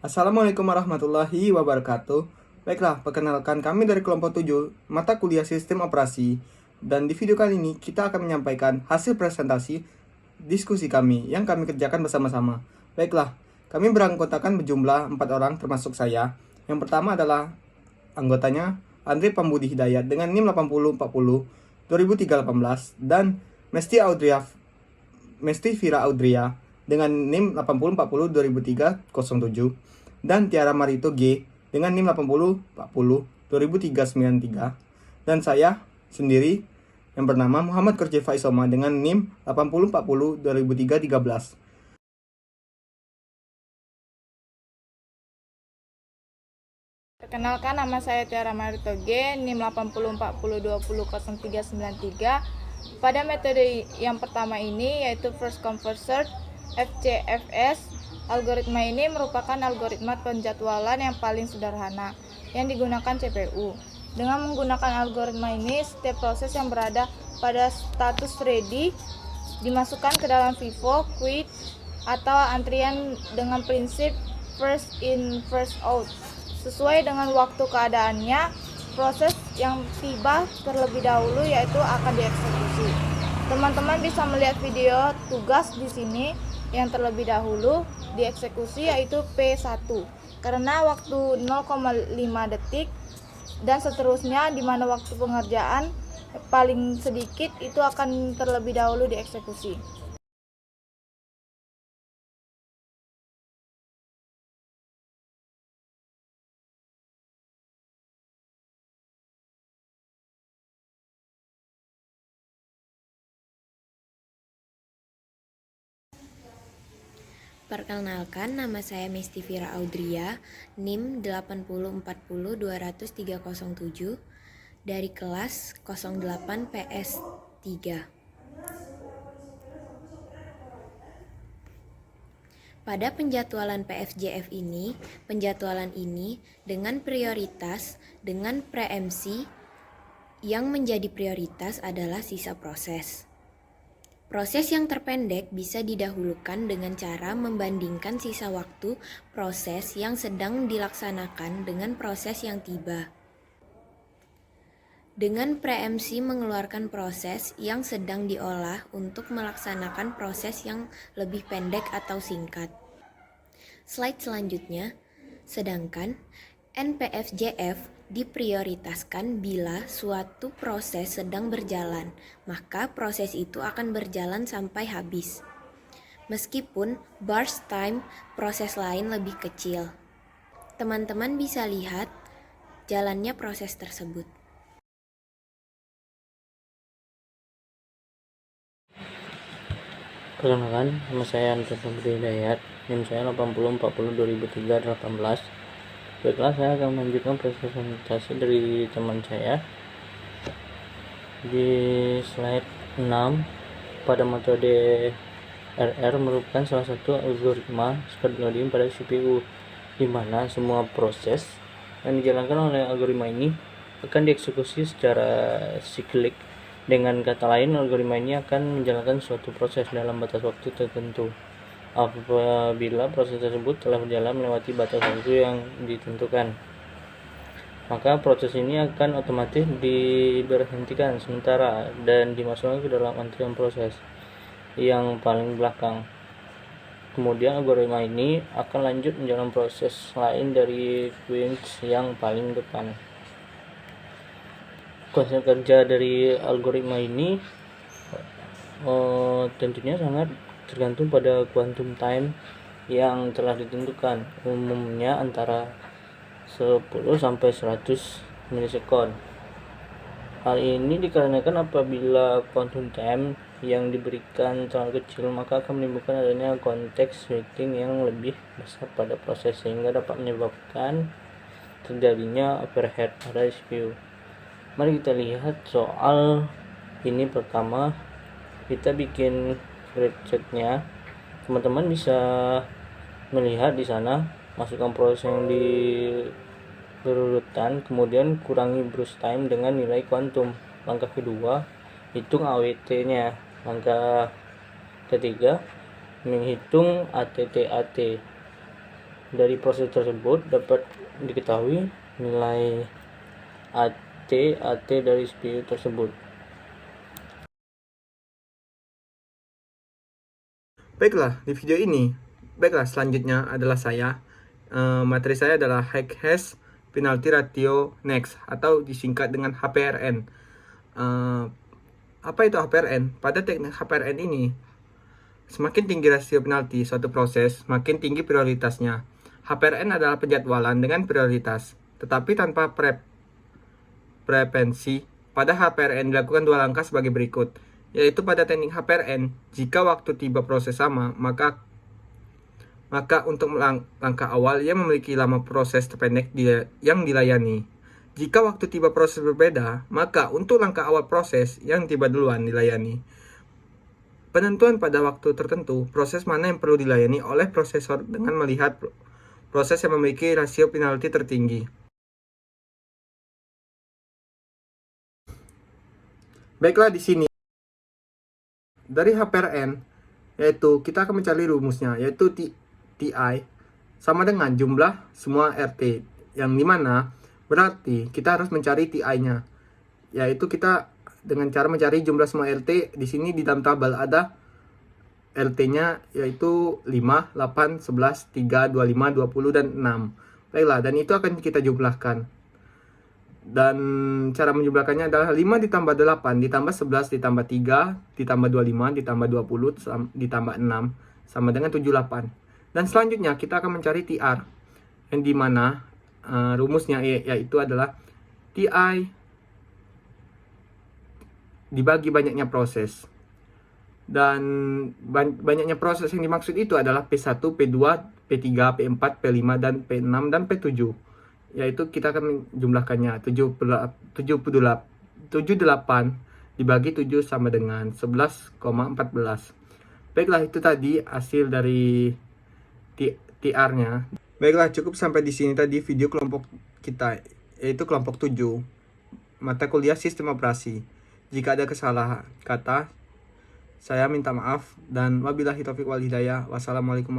Assalamualaikum warahmatullahi wabarakatuh. Baiklah, perkenalkan kami dari kelompok 7 mata kuliah sistem operasi. Dan di video kali ini kita akan menyampaikan hasil presentasi diskusi kami yang kami kerjakan bersama-sama. Baiklah, kami beranggotakan berjumlah 4 orang termasuk saya. Yang pertama adalah anggotanya Andre Pambudi Hidayat dengan NIM 8040 2018 dan Mesti Vira Audria dengan NIM 8040 2003 dan Tiara Marito G dengan NIM 8040 2003 dan saya sendiri yang bernama Muhammad Kurjeva Isoma dengan NIM 8040 2003 Perkenalkan, nama saya Tiara Marito G, NIM 8040200393. Pada metode yang pertama ini yaitu first come first serve FCFS, algoritma ini merupakan algoritma penjadwalan yang paling sederhana yang digunakan CPU. Dengan menggunakan algoritma ini, setiap proses yang berada pada status ready dimasukkan ke dalam FIFO, queue, atau antrian dengan prinsip first in first out. Sesuai dengan waktu keadaannya, proses yang tiba terlebih dahulu yaitu akan dieksekusi. Teman-teman bisa melihat video tugas di sini yang terlebih dahulu dieksekusi yaitu P1 karena waktu 0,5 detik dan seterusnya, di mana waktu pengerjaan paling sedikit itu akan terlebih dahulu dieksekusi. Perkenalkan, nama saya Mesti Vira Audria, NIM 8040200307 dari kelas 08 PS 3. Pada penjadwalan PFJF ini, dengan prioritas dengan preemsi yang menjadi prioritas adalah sisa proses. Proses yang terpendek bisa didahulukan dengan cara membandingkan sisa waktu proses yang sedang dilaksanakan dengan proses yang tiba. Dengan preemsi mengeluarkan proses yang sedang diolah untuk melaksanakan proses yang lebih pendek atau singkat. Slide selanjutnya, sedangkan NPFJF diprioritaskan bila suatu proses sedang berjalan, maka proses itu akan berjalan sampai habis. Meskipun burst time proses lain lebih kecil. Teman-teman bisa lihat jalannya proses tersebut. Perkenalkan, nama saya Andre Pambudi Hidayat, NIM saya 8040200318. Baiklah, saya akan melanjutkan presentasi dari teman saya. Di slide 6, pada metode RR merupakan salah satu algoritma scheduling pada CPU, di mana semua proses yang dijalankan oleh algoritma ini akan dieksekusi secara siklik. Dengan kata lain, algoritma ini akan menjalankan suatu proses dalam batas waktu tertentu. Apabila proses tersebut telah berjalan melewati batas waktu yang ditentukan, maka proses ini akan otomatis diberhentikan sementara dan dimasukkan ke dalam antrian proses yang paling belakang. Kemudian algoritma ini akan lanjut menjalankan proses lain dari queue yang paling depan. Konsep kerja dari algoritma ini tentunya sangat tergantung pada quantum time yang telah ditentukan, umumnya antara 10 sampai 100 milisekund. Hal ini dikarenakan apabila quantum time yang diberikan terlalu kecil, maka akan menimbulkan adanya konteks switching yang lebih besar pada proses, sehingga dapat menyebabkan terjadinya overhead pada CPU. Mari kita lihat soal ini. Pertama, kita bikin spreadsheetnya. Teman-teman bisa melihat di sana, masukkan proses yang di berurutan, kemudian kurangi burst time dengan nilai kuantum. Langkah kedua, hitung AWT-nya. Langkah ketiga, menghitung ATT-AT. Dari proses tersebut dapat diketahui nilai AT dari CPU tersebut. Baiklah, di video ini, selanjutnya adalah materi saya adalah High Hash Penalty Ratio Next atau disingkat dengan HPRN. Apa itu HPRN? Pada teknik HPRN ini, semakin tinggi rasio penalti suatu proses, semakin tinggi prioritasnya. HPRN adalah penjadwalan dengan prioritas, tetapi tanpa prevensi. Pada HPRN dilakukan 2 langkah sebagai berikut, yaitu pada teknik HPRN, jika waktu tiba proses sama, maka untuk langkah awal ia memiliki lama proses terpendek yang dilayani. Jika waktu tiba proses berbeda, maka untuk langkah awal proses yang tiba duluan dilayani. Penentuan pada waktu tertentu, proses mana yang perlu dilayani oleh prosesor dengan melihat proses yang memiliki rasio penalti tertinggi. Baiklah, di sini dari HPRN, yaitu kita akan mencari rumusnya, yaitu TI sama dengan jumlah semua RT, yang dimana berarti kita harus mencari TI-nya, yaitu kita dengan cara mencari jumlah semua RT. Di sini di dalam tabel ada RT-nya, yaitu 5, 8, 11, 3, 25, 20, dan 6. Baiklah, dan itu akan kita jumlahkan. Dan cara menjumlahkannya adalah 5 ditambah 8 ditambah 11 ditambah 3 ditambah 25 ditambah 20 ditambah 6 sama dengan 78. Dan selanjutnya kita akan mencari TR, yang dimana rumusnya yaitu adalah TI dibagi banyaknya proses. Dan banyaknya proses yang dimaksud itu adalah P1, P2, P3, P4, P5, dan P6, dan P7. Yaitu kita akan menjumlahkannya 78 dibagi 7 sama dengan 11,14. Baiklah, itu tadi hasil dari TR-nya. Baiklah, cukup sampai di sini tadi video kelompok kita, yaitu kelompok 7, mata kuliah sistem operasi. Jika ada kesalahan kata, saya minta maaf, dan wabillahi taufiq wal hidayah. Wassalamualaikum.